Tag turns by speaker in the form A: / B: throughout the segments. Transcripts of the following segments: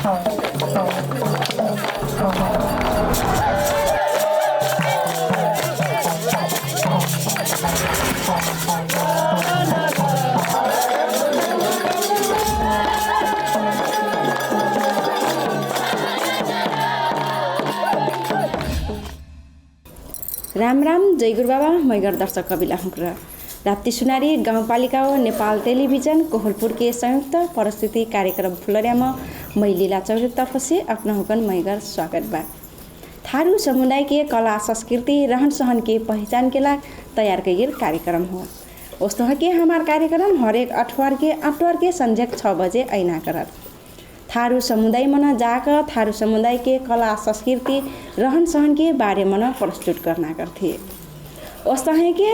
A: राम राम, जय गुरु बाबा। मैगर दर्शक कविला हुक्र राप्ती सुनारी गाउँपालिका हो नेपाल टेलिभिजन कोहलपुर के संयुक्त प्रस्तुति कार्यक्रम फुलरियामा मै लीला चौधरी तरफ से अपना हुकन मैगर स्वागत बा। थारू समुदाय के कला संस्कृति रहन सहन के पहचान के लाग तैयार कईल कार्यक्रम हो। उस्तो के हमार कार्यक्रम हरेक अठवार के संध्या 6 बजे ऐना करत। थारू समुदाय मन जाकर थारू समुदाय के कला संस्कृति रहन सहन के बारे में प्रस्तुत करना करते। उस है कि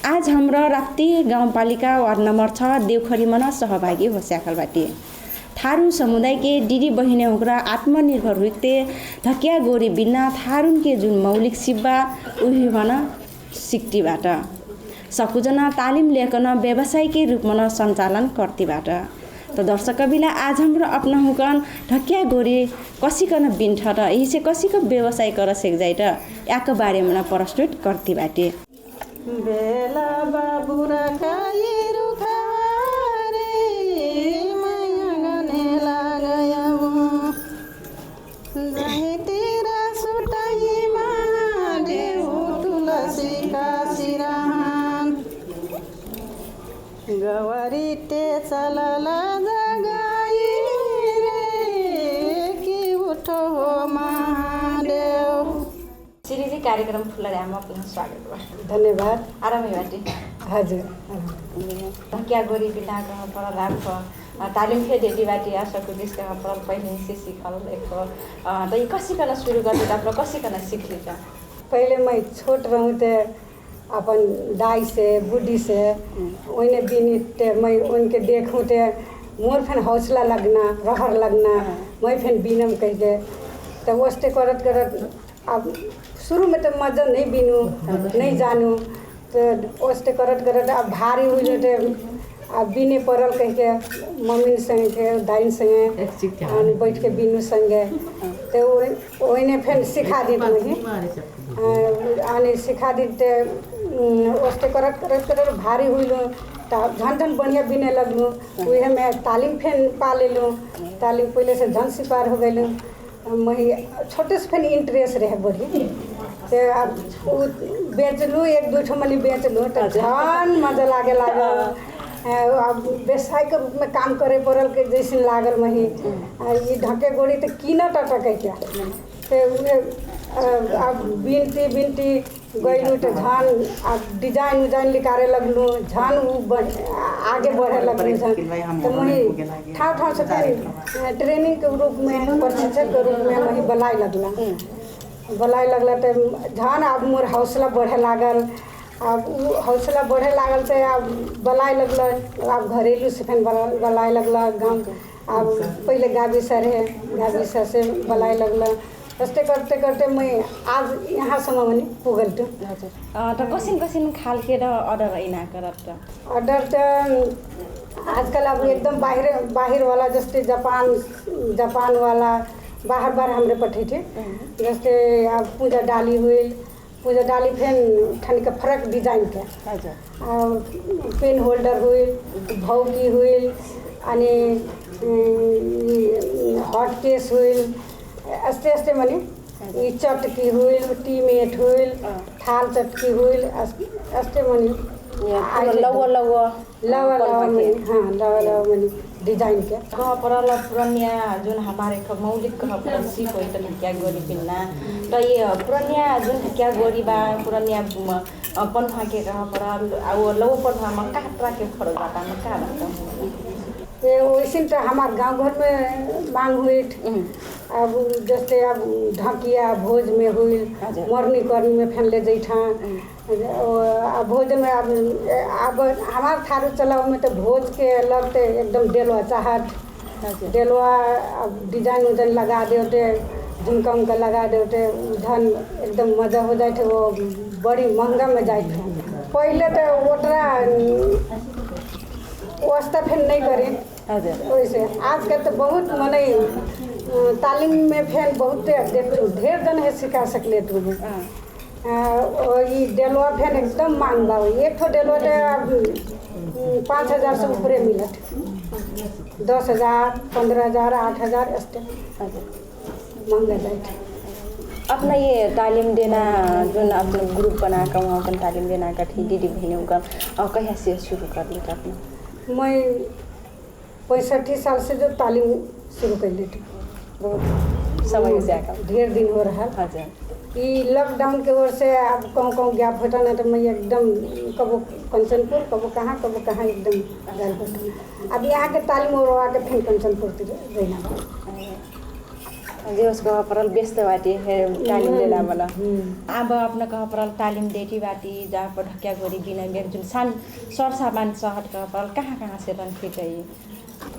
A: आज हाम्रो राप्ती गाउँपालिका वार्ड नंबर 6 देवखरी मन सहभागी हो सकल बाटे। थारू समुदाय के दीदी बहिनी होकरा आत्मनिर्भर हुइते धकिया गोरी बिना थारून के जुन मौलिक सिब्बा उही मन सिक्टीबाट सकुजना तालिम लेकन व्यवसाय के रूप में सञ्चालन करतीबाट। तो दर्शक कविला आज हाम्रो अपना हुकन ढकिया गोरी कसिकन बिन्ठ र यही से कसिको व्यवसाय कर सेक जाइत याक बारे में प्रस्तुत करती बाटे।
B: बेला बाबुरा खाए रुखारे माया गने लागया वो जाहे तेरा सुटाई माडे तुलसी का सिरान गवारी ते चलला जगाई रे कि उठो महादेव।
A: श्रीजी कार्यक्रम फुलरियामा पुनः स्वागत बा।
B: धन्यवाद।
A: आरामै बाटे
B: हजुर
A: धकिया गोरी बिना कहाँ पर राख तालिम के देती बाटे आशा को दिस कहाँ पर पहले से सीखल एक तो ये कसी कना शुरू करते तापर कसी कना सीख ली जा।
B: पहले मैं छोट रहूँ तो अपन दाई से बुढ़ी से उन्हें बिनते मैं उनके देखूँ तो मोर फिर हौसला लगना रहर लगना मैं फिर बीनम कह के तो वस्ते करत करत अब शुरू में तो मजा नहीं बीनू नहीं जानू तो वस्ते करत करत अब भारी हुई तो अब बीने पड़ल कह के मम्मी संगे दाई संगे बैठ के बीनू संगे तो वही फिर सिखा दी मुझे आने सिखा दी तो वस्ते करत करत करत भारी हुई लो तो झन झन बढ़िया बीने लगलूँ वही में तालीम फिर पा लेलूँ तालीम पहले से झन सिपार हो गलूँ मैं छोटे से फिर इंटरेस्ट रहे बढ़ी तो अब बेचलूँ 1-2 मनी बेचलूँ तो झन मजा लागे अब व्यवसाय के रूप में काम करे पड़ल के जैसे लागल मही ये ढके गोड़ी तो कीना टटके क्या तो अब बिनती गईलू तो झन अब डिजाइन उजाइन निकाले लगलूँ झन आगे बढ़े लगलूँ झन तो वही ठाव से फिर ट्रेनिंग के रूप में प्रशिक्षक के रूप में वही बलाई लगला तो झन अब मोर हौसला बढ़े लागल। अब हौसला बढ़े लागल तो अब बलाई लगल अब घरेलू से फिर बलाई लगल गाँव अब पहले गाबीसा रहे गाबीसा से बलाई लगल ऐसे करते करते मैं आज यहाँ सम्म पनि पुगल तो
A: कसिन खाल के अर्डर ऐना करत
B: अर्डर तो आजकल अब एकदम बाहिर वाला जैसे जापान वाला बाहर हमरे पठे थे जैसे अब पूजा डाली फिर ठन के फरक डिजाइन के पेन होल्डर हुई भौकी हुई अनि हॉट केस हुई अस्ते मनी ये चटकी हुई टी मेट हुई थाल चटकी हुई अस्ते मनी
A: लवा
B: मनी हाँ लवा मनी डिजाइन के
A: कहाँ पर पुरानिया जुन हमारे मौलिक कहाँ पर सीख हो तो क्या गोरी पिन्ना तो ये पुरानिया जुन क्या गोरी बा पुरानिया पन्था के कहाँ पर वो लव पन्था में काटरा के फरक बाटा में का रहता
B: ये वैसे तो हमारे गांव घर में मांग हुई अब जैसे अब ढकिया भोज में हुई मरनी करनी में फैन ले जैठा भोज में अब हमारे थारू चलाव में तो भोज के लगते एकदम डेलवा चाहत डेलवा अब डिजाइन उजाइन लगा देते झुमका उमका लगा देते धन एकदम मजा हो जाए थे वो बड़ी महंगा में जाए थे पहले तो ओटरा वास्ता फिर नहीं करें वैसे आजकल तो बहुत मने तालीम में फिर बहुत देखू ढेर जन है सिखा सकले तू ये डेलवा फिर एकदम मांग बा एक ठो डेलवा 5,000 से ऊपरे मिलत 10,000 15,000 8,000 ऐसे महंगा जाए।
A: अपना ये तालीम देना जो अपना ग्रुप बनाकर वहाँ अपन तालीम देना का थी दीदी बहनों का और कहीं से शुरू कर लिया अपना।
B: मैं 65 साल से जो तालीम शुरू कर ली थी
A: बहुत समय से आकर
B: ढेर दिन हो रहा।
A: हाँ जी
B: ये लॉकडाउन के वजह से अब कहूँ गैप होता ना तो मैं एकदम कबो कंचनपुर कबो कहाँ एकदम गैप होता। अब यहाँ के तालीम और के फिर कंचनपुर रहना
A: जो उसको परल व्यस्त बाटी है तालीम देना वाला अब अपना कहा परल तालीम देती बाटी जहाँ पर ढक्या गोरी बिना बेग जो सान सर सामान सहट का परल कहाँ से रन फिट चाहिए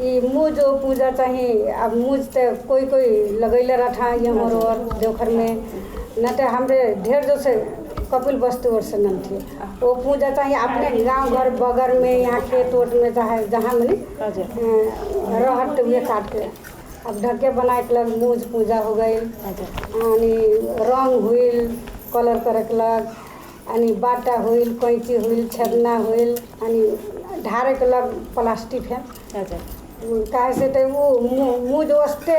B: ये मुझ पूजा चाहिए। अब मुझ तो कोई लगैले रहा यहाँ और देवघर में न तो हमरे ढेर जो से कपिल वस्तु और से नन थे वो पूजा चाहिए अपने गांव घर बगल में यहाँ खेत वोट में चाहे जहाँ मैंने रहट हुए काट के अब ढके बनाए के लग मूज पूजा हो गई रंग हुई कलर करे के लग बाटा हुई कैंची हुई छेदना हुई ढारे के लग प्लास्टिक है कहे से तो वो मूज वस्ते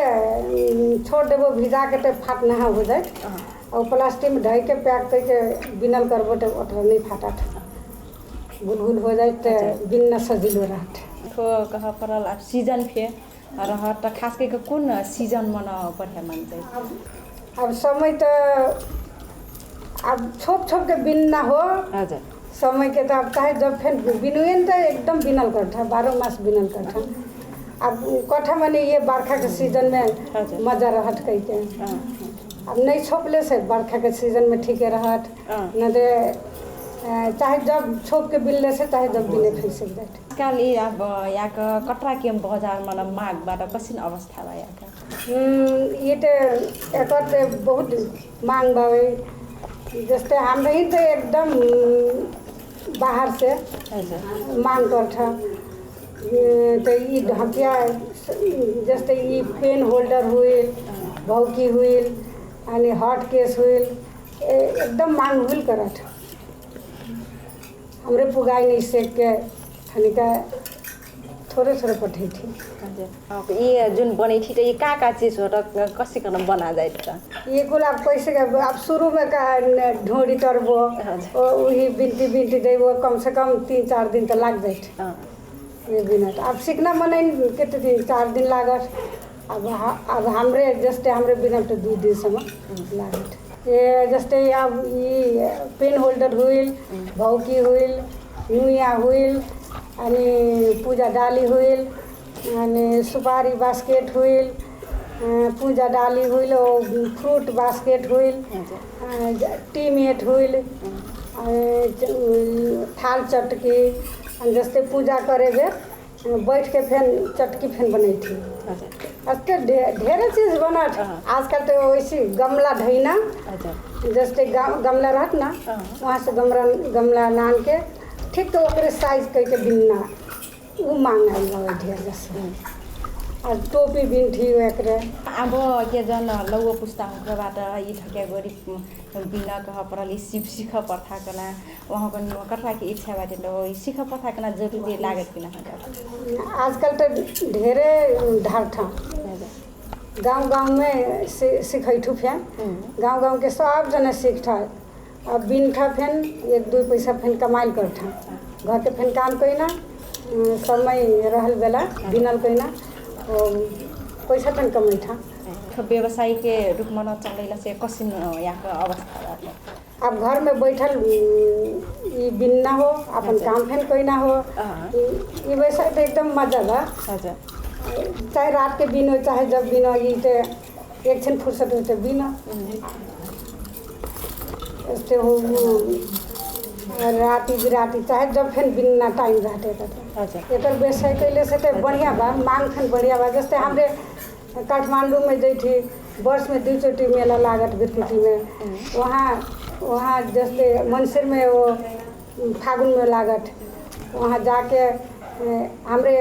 B: छोड़ देवो भिजा के तो फाट नहा हो जाए और प्लास्टिक में ढक के पैक करके बिनल करबो तो ओतरा नहीं फाटत गुलगुल हो जाए तो बिन सजिलो रहत
A: तो कहा परल अब सीजन फे और तो खास करके कौन सीजन मना बढ़िया मानते
B: अब समय तो अब छोप के बिन ना हो समय के तो अब चाहे जब फिर बिनुएन तो एकदम बिनल करता 12 मास बिनल करता। अब कथा मने ये बरखा के सीजन में मजा रहत कही के अब नहीं छोपले से बरखा के सीजन में ठीक रहत न दे चाहे जब छोप के बिनले से चाहे जब बिने फिर से जाए
A: आजकल ये अब यहाँ का कटरा के बाजार मतलब मागबाट कसिन अवस्था बा यहाँ का
B: ये तो एक बहुत मांग बावे जैसे हम ही तो एकदम बाहर से मांग करता तो ये ढकिया जैसे ये पेन होल्डर हुई भौकी हुई हॉट केस हुई एकदम मांग हुई करत हमरे पुगाई नहीं सेक के खनिका थोड़े पठे थी
A: ये जुन बनी थी तो ये का चीज हो कसी करना बना जाए
B: ये कुल आप कैसे अब शुरू में का ढोड़ी तरबो वही बिनती देबो कम से कम 3-4 दिन तो लग जाए ये बिना अब सीखना मने कितने दिन 4 दिन लागत अब हमरे जैसे हमरे बिना तो 2 दिन समय लागत ये जैसे अब ये पेन होल्डर हुई भौकी हुई नुया हुई पूजा डाली हुई सुपारी बास्केट हुई पूजा डाली हुई फ्रूट बास्केट हुई टी मेट हुई थाल चटकी जैसे पूजा करे बैठ के फिर चटकी फिर बनी थी अते ढेर चीज बनत आजकल तो वैसी गमला ढैना जैसे गमला रहत ना वहाँ से गमला नान के ठीक तो ओकरे साइज करके बिनना वो मांगा ढेर जैसे और टोपी बिनठी एकरे
A: अब के जन लौवा पुस्ताबाट यी ठक्या गरी बिना कह परली सीख पर्था कना वहाँ को कटरा की इच्छा बाटे तो सीख पर्था कना जरूरी लागत बिना
B: आजकल तो ढेरे ढारठा गांव में सिखैठू फैन गांव के सब जना सीखता अब बिनठा फेन 1-2 पैसा फेन कमाइल करठा घर के फेन काम कईना समय रहल बेला बिनल कईना पैसा फेन कमैठा
A: व्यवसाय के रूप में चलैला से कसिन यहाँ का अवस्था
B: अब घर में बैठल ये बिनना हो अपन काम फेन कईना हो ये व्यवसाय तो एकदम मजा बा चाहे रात के बिनो चाहे जब बिनो ये तो एक क्षण फुर्सत हो तो बिनो ऐसे हो राती बिराती चाहे जब फिर बिनना टाइम रहते एक व्यवसाय कैले से तो बढ़िया बा मांग फिर बढ़िया बा जैसे हमरे काठमांडू में गई थी वर्ष में 2 चोटी मेला लागत बिरकुटी में वहाँ जैसे मनसिर में वो फागुन में लागत वहाँ जाके हमरे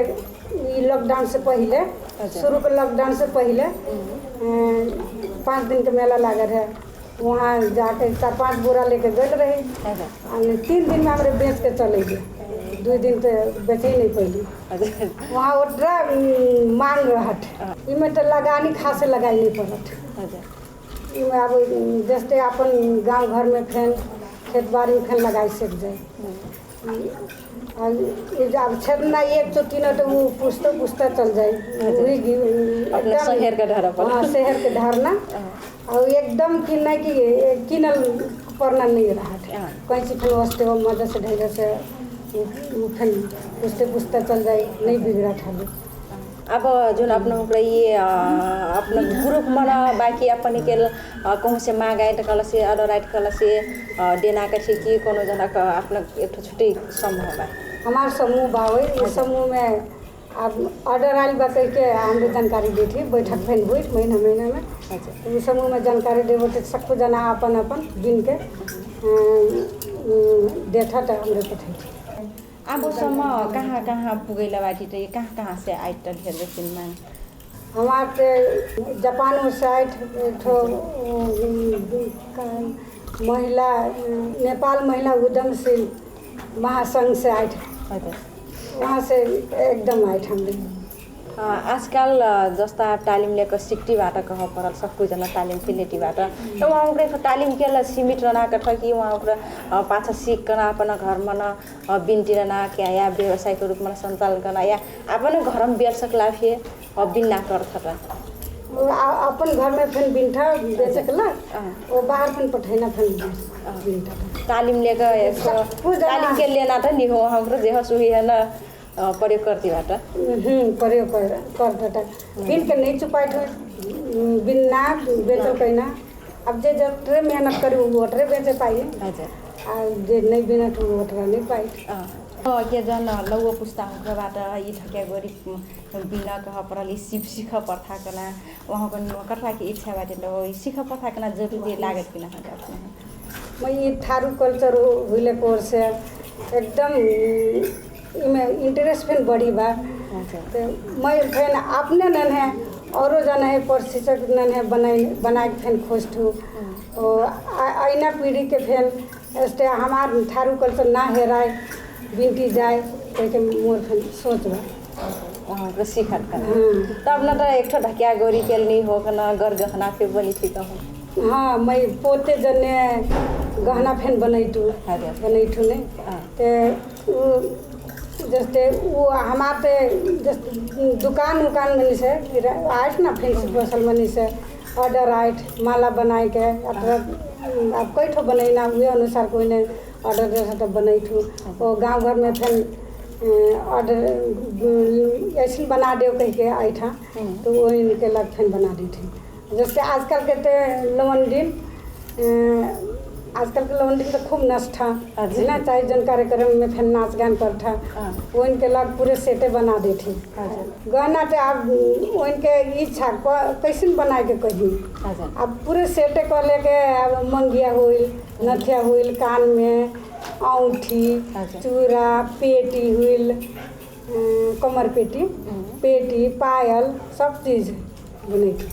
B: लॉकडाउन से पहले शुरू के लॉकडाउन से पहले 5 दिन के मेला लागल है। वहाँ जाके 4-5 बोरा लेके गए रही। 3 दिन में हमारे बेच के चले गए। 2 दिन तो बेचे ही नहीं पहले। वहाँ ओटरा मांग रहत। इमें तो लगानी खासे लगाई नहीं पड़त। इमें अब जैसे अपन गांव घर में फैन खेत बाड़ी में फैन लगाई सक जाए। अब छेदना एक चोटी न तो वो पूछता चल जाए।
A: अपने शहर के ढारा पर।
B: हाँ, शहर के ढारना और एकदम किना की किनल पड़ना नहीं रहा। कहीं से फिर वस्ते वो मदद से ढेर से फिर पूछता चल जाए, नहीं बिगड़ा था।
A: अब जुन अपना ये अपना ग्रुप मना बाकी अपन के कहूँ से माँ गाइट कल से अदर राइट कल से देना के कि कोनो जना का अपना एक छुट्टी समूह बा।
B: हमार समूह बावे। इस समूह में अब ऑर्डर आयल बा कह के हमरे जानकारी दी थी। बैठक फैन हुई महीना में। इस समूह में जानकारी देवो तो सबको जना अपन दिन के देता तो हमरे पठे।
A: अबसम्म कहाँ पुगैला बाटी तो कहाँ से आइट ढेर देखिन मांग
B: हमारे जापान से आइट महिला नेपाल महिला उद्यमशील महासंघ से आइट। वहाँ से एकदम आइट हमले।
A: आजकल जस्ता तालिम लिएको सिक्टीबाट कह परल सबैजना तालिम फिलेटीबाट त उहाँको तालिम केला सीमित रहना छ कि उहाँको पाछा सिकन अपन घरमा न बिन्टिरना क्या या व्यवसायको रूपमा सञ्चालन गर्न या अपन घरमा बेचकला फे बिन्ना गर्छ त
B: अपन घर में फिर बिन्ठा बेचकला वो बाहर फिर पठैना फिर बिन्ठा
A: तालिम लिएको तालिम के लेना त नि हो हाम्रो जे हसुही हैन प्रयोग करतीबाट
B: प्रयोग करता बिन के नहीं चुपाई थे बिन्ना बेचल कहना। अब जे जतरे मेहनत करी वो ओटरे बेचे पाई। जे नहीं बिना तो ओटरा नहीं पाई।
A: के जन लौव पुस्ताबाट यी ठक्या गरी बिना कह परली सिख पर्थाकना उहाँको कथा की इच्छा बाटे लो सिख पर्थाकना जरुरी लागत किन
B: मैं ये थारू कल्चर हुइले कोर्स एकदम इमें इंटरेस्ट फिर बढ़ी बा। तो मैं फिर अपने नन है औरों जना है प्रशिक्षक नन है बनाए फिर खोजू और अना पीढ़ी के फिर ऐसे हमार थारू कल्चर ना हेराए बिनती जाए कह के मोर फिर सोच बा।
A: सिखत तब न तो एक ढकिया गोरी केलनी हो न गर गहना फिर बनी थी कहूँ।
B: हाँ, मैं पोते जने गहना फिर बनैठू नहीं तो जैसे वो हमारे दुकान में से आइट ना फिर फसल मनी से ऑर्डर आइट माला बनाए के अब कई ठो बनैना वही अनुसार कोई ने ऑर्डर जैसा तो बनैठू और गांव घर में फिर ऑर्डर ऐसे बना दे कह के आई था तो वही इनके लग फिर बना दी थी। जैसे आजकल के लवंडीन आजकल के लवंडीन तो खूब नष्टा ना चाहे जन कार्यक्रम में फिर नाच गान करता वो इनके लग पूरे सेटे बना दी थी। गहना तो अब उनके इच्छा कैसे बनाए के कहीं अब पूरे सेटे कर लेके अब मंगिया हुई नथिया हुई कान में औंठी चूड़ा पेटी हुई कमर पेटी पायल सब चीज़ बनी थी।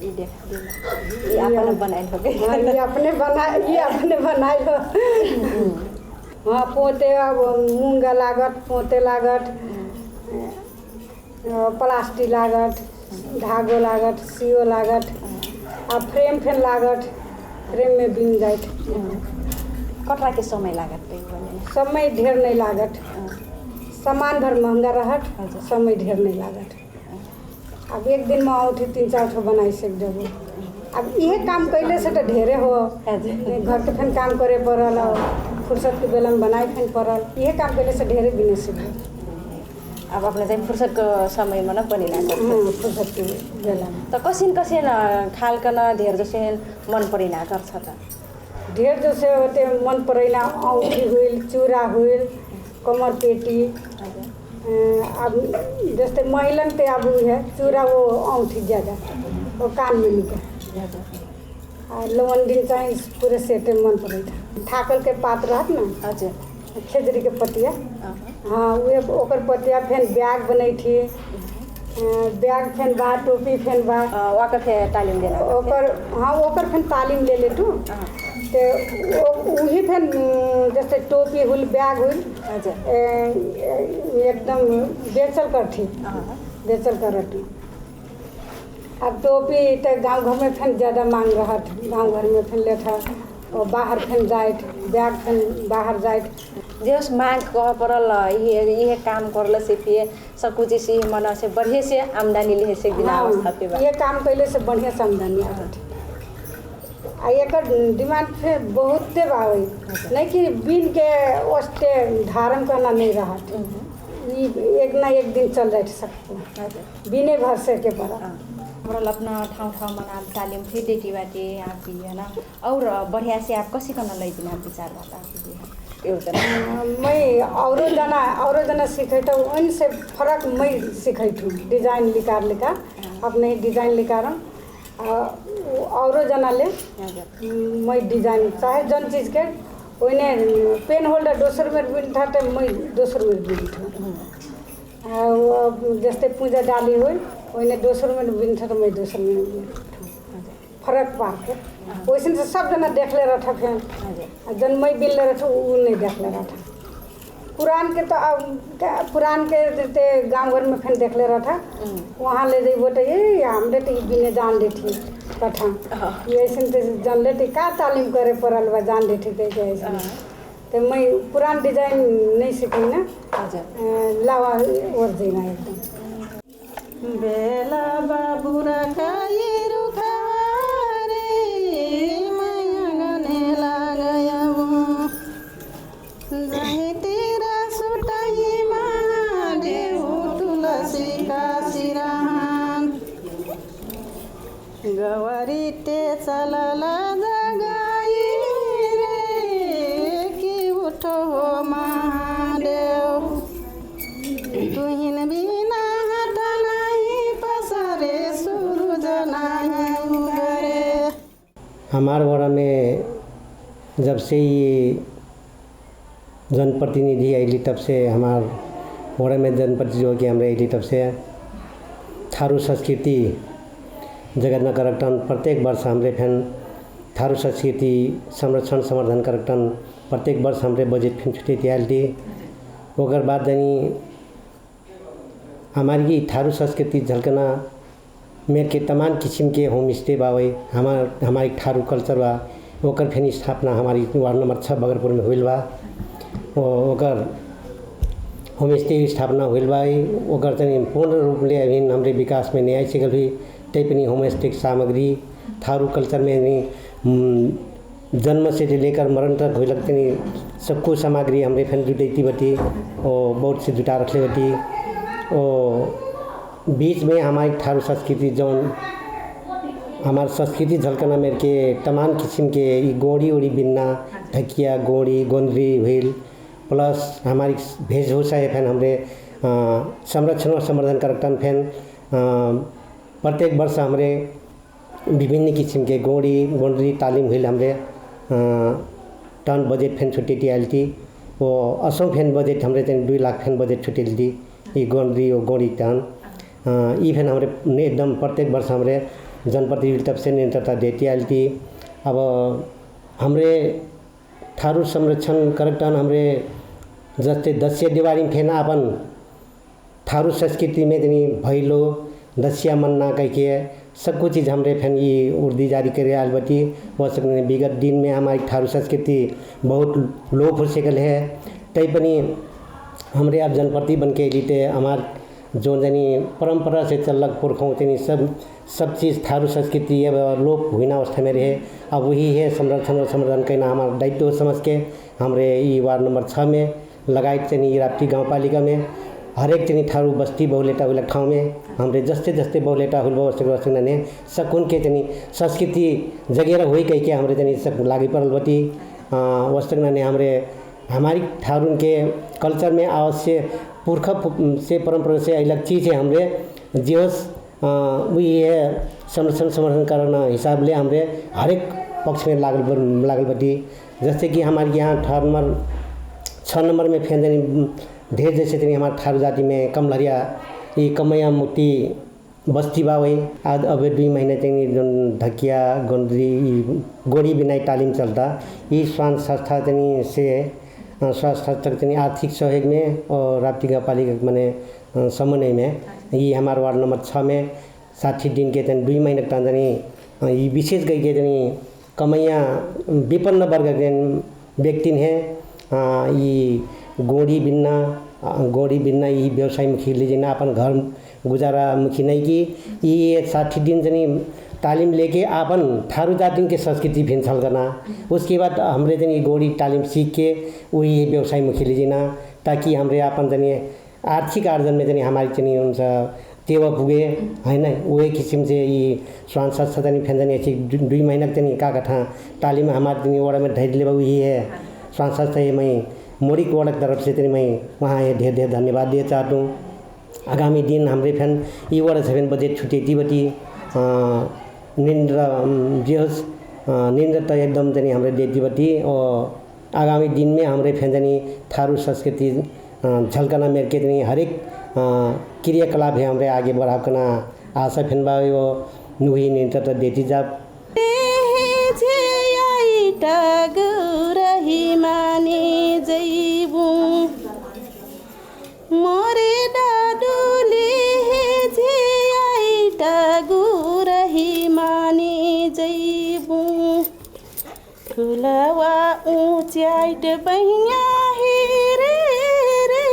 A: ये अपने
B: बनाए लो। हाँ, पोते अब मूंगा लागत पोते लागत प्लास्टिक लागत धागो लागत सियो लागत अब फ्रेम फिर लागत फ्रेम में बिन जाए
A: कटरा के समय लागत
B: समय ढेर नहीं लागत सामान भर महंगा रहत समय ढेर नहीं लागत। अब एक दिन में औठी 3-4 ठो बनाई सक जब अब ये काम कैले से तो ढेरे हो घर के फिर काम करे पड़ल फुर्सत के बेला में बनाए फिर पड़ल ये काम कैले से ढेरे बिने सीख।
A: अब अपने चाहिँ फुर्सद को समय में न बनिला
B: फुर्सद के बेला में
A: तो कसिन खालकन ढेर जैसे मन परिना गर्छ त
B: ढेर जैसे होते मन परिना औठी हुई चूड़ा हुई कमर पेटी अब जैसे महिलन पे अब है चूड़ा वो औंठी ज़्यादा वो कान में निकल और लवंडीन चाहे पूरे सेटे मन पड़े था ठाकल के पात रहत ना खेजरी के पतिया। हाँ, वो ओकर पतिया फिर बैग बनै थी बैग फेन बा, टोपी फेन बा,
A: वाकर फे तालीम देना
B: ओकर फेन तालीम ले लेटू। तो वही फेन जैसे टोपी हुल, बैग हुल, एकदम बेचल करती। अब टोपी तो गांव घर में फेन ज़्यादा मांग रहत, गांव घर में फेन लेता और बाहर फेन जाइत, बैग फेन बाहर जाइत।
A: जेस मांग कह पड़ल ये काम करल से फिर सब कुछ से मन से बढ़िया से आमदनी ले से बिना अवस्था पे बा।
B: ये काम कैले से बढ़िया से आमदनी आवत। आ एकर डिमांड से बहुते बावे, नहीं कि बिन के ओस्ते धारण करना नहीं रहत। एक ना एक दिन चल जाए सबको बिने भर से के पड़ा।
A: हमरा अपना ठाउँ मना तालीम फिर देती बाटे आप भी है ना, और बढ़िया से आप कसी करना लै बिना विचार बता
B: मैं औरों जना सीखैत हूँ, उनसे फर्क मैं सीखैत हूँ। डिजाइन निकाल अपने डिजाइन निकाल औरों जना ले मैं डिजाइन चाहे जन चीज़ के ओने पेन होल्डर दोसर में बिन था तो मैं दोसर में बिन था। जैसे पूजा डाली हुई ओने दोसर में बिन था तो मैं दोसर में बिन फर्क पा के वैसे से सब जना देख ले रहा था। फिर जन मैं बिन ले रहा था वो नहीं देख ले रहा था। पुरान के तो अब पुरान के देते गांव घर में फिर देख ले रहा था। वहाँ ले जाइए बोटे ये हमरे तो बिने जान देती कथा ये ऐसे तो जान लेती का तालीम करे पड़ल बा जान देती थे ऐसे। तो मैं पुरान डिजाइन नहीं सीखी ना, लावा और देना एकदम
C: बेला बाबू रखा ये रुखा रे मैं गने लगाया वो जाहे तेरा सुटाई महादेव तुलसी का सिरान गवारी ते चलला जगाई रे कि उठो हो महादेव तुहिन बिना हट नहीं पसरे सूरज नहीं उगरे।
D: हमारे वाड़ा में जब से ये जनप्रतिनिधि आइली तब से हमार वाड़ा में जनप्रतिनिधि हो गया हमारे आइली तब से थारू संस्कृति जगन्ना करक्टन प्रत्येक वर्ष हमारे फैन थारू संस्कृति संरक्षण संवर्धन करक्टन प्रत्येक वर्ष हमारे बजट फिन छुट्टी तैयार थी। ओकर बाद जानी हमारी थारू संस्कृति झलकना मेर के तमाम किस्म के होम स्टे बावे हमारी थारू कल्चर बा ओकर फिर स्थापना हमारी वार्ड नंबर 6 बगरपुर में हुई बा। ओकर होम स्टे स्थापना हुई बा। ओकर तनी पूर्ण रूप ले अभी हमारे विकास में न्याय सिकल भी तैपनी होम स्टे सामग्री थारू कल्चर में नहीं जन्म से लेकर मरण तक हुई लगते नहीं सब कुछ सामग्री हमारे फिर जुटती बटी और बहुत से जुटा रखे बटी। और बीच में हमारी थारू संस्कृति जौन हमारी संस्कृति झलकना मेरे के तमाम किस्म के गोड़ी उड़ी बिनना ढकिया गोड़ी गोंदरी व्हील प्लस हमारी वेशभूषा है फैन हमारे संरक्षण और संवर्धन करक्टन फैन प्रत्येक वर्ष हमारे विभिन्न किस्म के गोंडरी तालीम हुई हमारे टन बजट फैन छुट्टी आयल थी। वो असम फैन बजट हमारे 2 लाख फैन बजट छुट्टी थी ये गोंडरी और गोड़ी टन ये फैन हमारे एकदम प्रत्येक वर्ष हमारे जनप्रतिनिधि तब से निरंतरता देती आयल थी। अब हमारे थारू संरक्षण करक्टन हमारे जस्ते दसिया दिवाली फेन अपन थारू संस्कृति में तनी भैलो दसिया मन्ना कह के सब कुछ चीज़ हमारे फैन ये उर्दी जारी करे आल बटी हो सकते विगत दिन में हमारी थारू संस्कृति बहुत लोप हो सकल है। तैपनी हमारे आप जनप्रति बन के लीते हमार जो जनी परंपरा से चलक पुरखों तनी सब चीज़ थारू संस्कृति लोप हुई अवस्था में रहे। अब वही है संरक्षण और संवर्धन करना हमारा दायित्व समझ के हमारे ये वार्ड नंबर 6 में लगाई तनी राप्ती गाँव पालिका में हर एक तनी थारू बस्ती बहुलेटा हुई ठाव में हमारे जस्ते बहुलेटा हुई ने सकुन के तनी संस्कृति जगेरा हुई कह के हमारे तनी सब लागी पड़ल बटी वस्तक ने हमारी थारू के कल्चर में अवश्य पुरखा से परंपरा से अलग चीज़ है हमारे जीवस वही है संरक्षण संवर्धन करना हिसाब ले हमारे हर एक पक्ष में लागल बटी। जैसे कि हमारे यहाँ 6 नंबर में फेंदनी ढेर जैसे तनी हमारे थारू जाति में कमलहरिया ये कमैया मुक्ति बस्ती बावे आज अब 2 महीने चाहिँ जुन ढकिया गोड़ी बिनाई तालिम चलता ये स्वास्थ्य संस्था चाहिँ से स्वास्थ्य संस्था चाहिँ आर्थिक सहयोग में और राप्ती गाउँपालिका माने समन्वय में ये हमारे वार्ड नंबर 6 में 60 दिन के 2 महीने तक ये विशेष गई के कमैया विपन्न वर्ग के व्यक्ति हैं ये गोड़ी बिन्ना ये व्यवसाय मुखी लीजिए अपन घर गुजारा मुखी नहीं की ये 60 दिन जनी तालीम लेके अपन थारू जाति के संस्कृति फिर छल करना उसके बाद हमरे जनी गोड़ी तालीम सीख के वही व्यवसाय मुखी लीजिए ताकि हमरे अपन जनी आर्थिक आर्जन में जनी हमारी जनी हुन्छ तेवा पुगे हैन वही किसिम से ये स्वास्थ्य संस्था जनी फेन जनी 2 महीना जनी का तालीम हमारे जनी वड़ा में ढेर लेवा हुई है स्वास्थ्य संस्था मैं मोरिक वार्ड की तरफ से मैं वहाँ ढेर ढेर धन्यवाद दिए चाहता हूँ। आगामी दिन हमरे फैन ये वाला 7 बजे छुट्टी तीबती निंद्र तो एकदम जनी हमरे देती बती और आगामी दिन में हमरे फैन जनी थारू संस्कृति झलकना मेरे के जनी हर एक क्रियाकलाप है हमरे आगे बढ़ाना आशा फैन बावे वो नुही निंद्र तो देती जा
C: माने जैबू मोरे डाडुले जे आइटा गुरही माने जैबू ठुलवा ऊंचाइट बहिया हेरे रे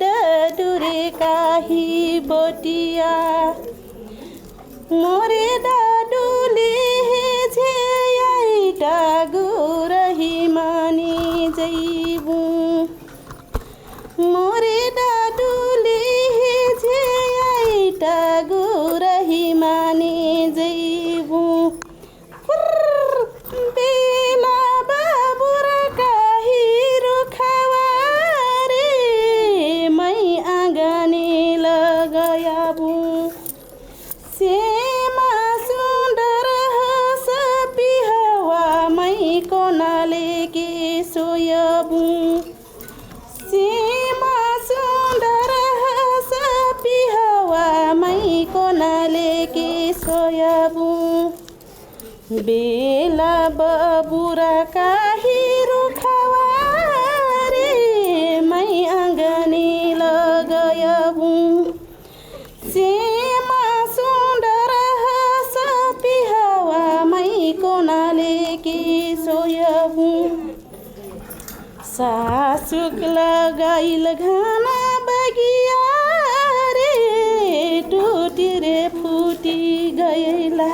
C: डाडुरे काही बोटिया मोरे डाडुले जे आइटा गुरही माने जैबू मोरे डाडुले जे आइटा गुरही माने जैबू बेला बाबुर काही रुखवा रे मै आँगने लगाबू सेमा सुन्दर हस पिहवा मै कोनाले के सोयबू सीमा सुन्दर हस पिहवा मै कोनाले के सोयबू बेला बबुरा काही रुखवा रे मै आँगने लगाबू सीमा सुन्दर हस पिहवा मै कोनाले के सोयबू सासुक लगाइल घाना बगिया रे टूटी रे फूटी गइला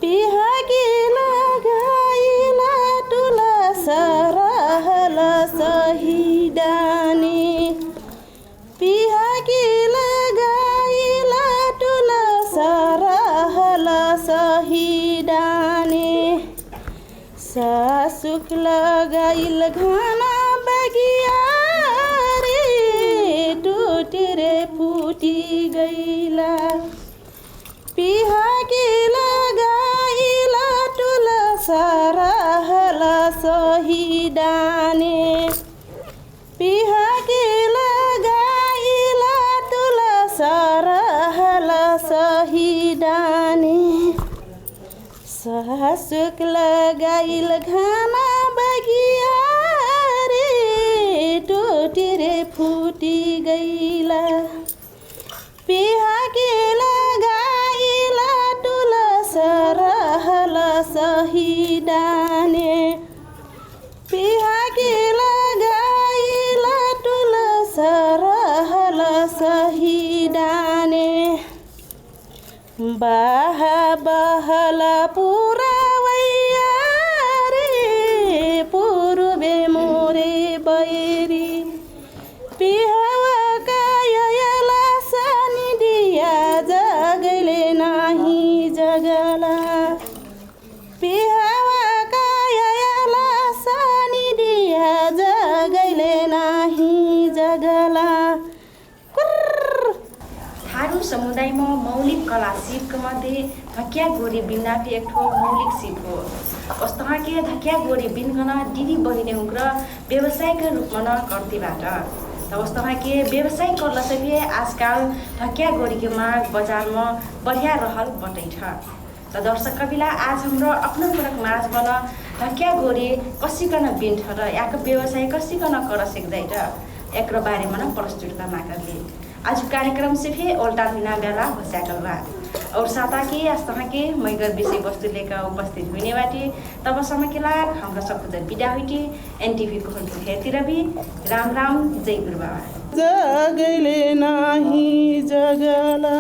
C: पिहागी लगाइला टुला सरहल सही डाने पिहागी लगाइला टुला सरहल सही डाने सासुक लगाइल घाना बगिया रे टूटी रे फूटी गइला पिहागी लगाइला टुला सरहल सही डाने पिहागी लगाइला टुला सरहल सही डाने सासुक लगाइल घाना बगिया रे टूटी रे फूटी गइला पिहागी लगाइला टुला सरहल सही डाने पिहागी लगाइला टुला सरहल सही डाने बहला पुरावैया रे पूर्वे मोरे बैरी पिहवा कायला सनी दिया जगले नाही जगला पिहवा कायला सनी दिया जगले नाही जगला
A: थारू समुदायमा मौलिक कला सिपका मध्ये धकिया गोरी बिन्ना एक ठो मौलिक सिप हो। वस्तुमा के धकिया गोरी बिनकन दिदी बहिनी उग्र व्यवसायका रूपमा न कर्तीबाट तो उस तरह के व्यवसाय कर लिए आजकल ढकिया गोरी के माग बाजार में बढ़िया रहल बटै छ। तो दर्शक कविला आज हाम्रो अपना कुराक माझ बना ढकिया गोरी कसिकन बिन्ठ र याको व्यवसाय कसिकन कर सक्दै र एक बारे में प्रस्तुत करना कर लिए आज कार्यक्रम से भी उल्टा बिना बेला होस्याकल बा और साता की आज तरह के मैगर विषय वस्तु लेकर उपस्थित हुने बाटे तब समय के लाग हाम्रो सबको विदा हुई एनटीवी को हेतिर भी राम राम जय गुरु बाबा
C: जगले नाही जगला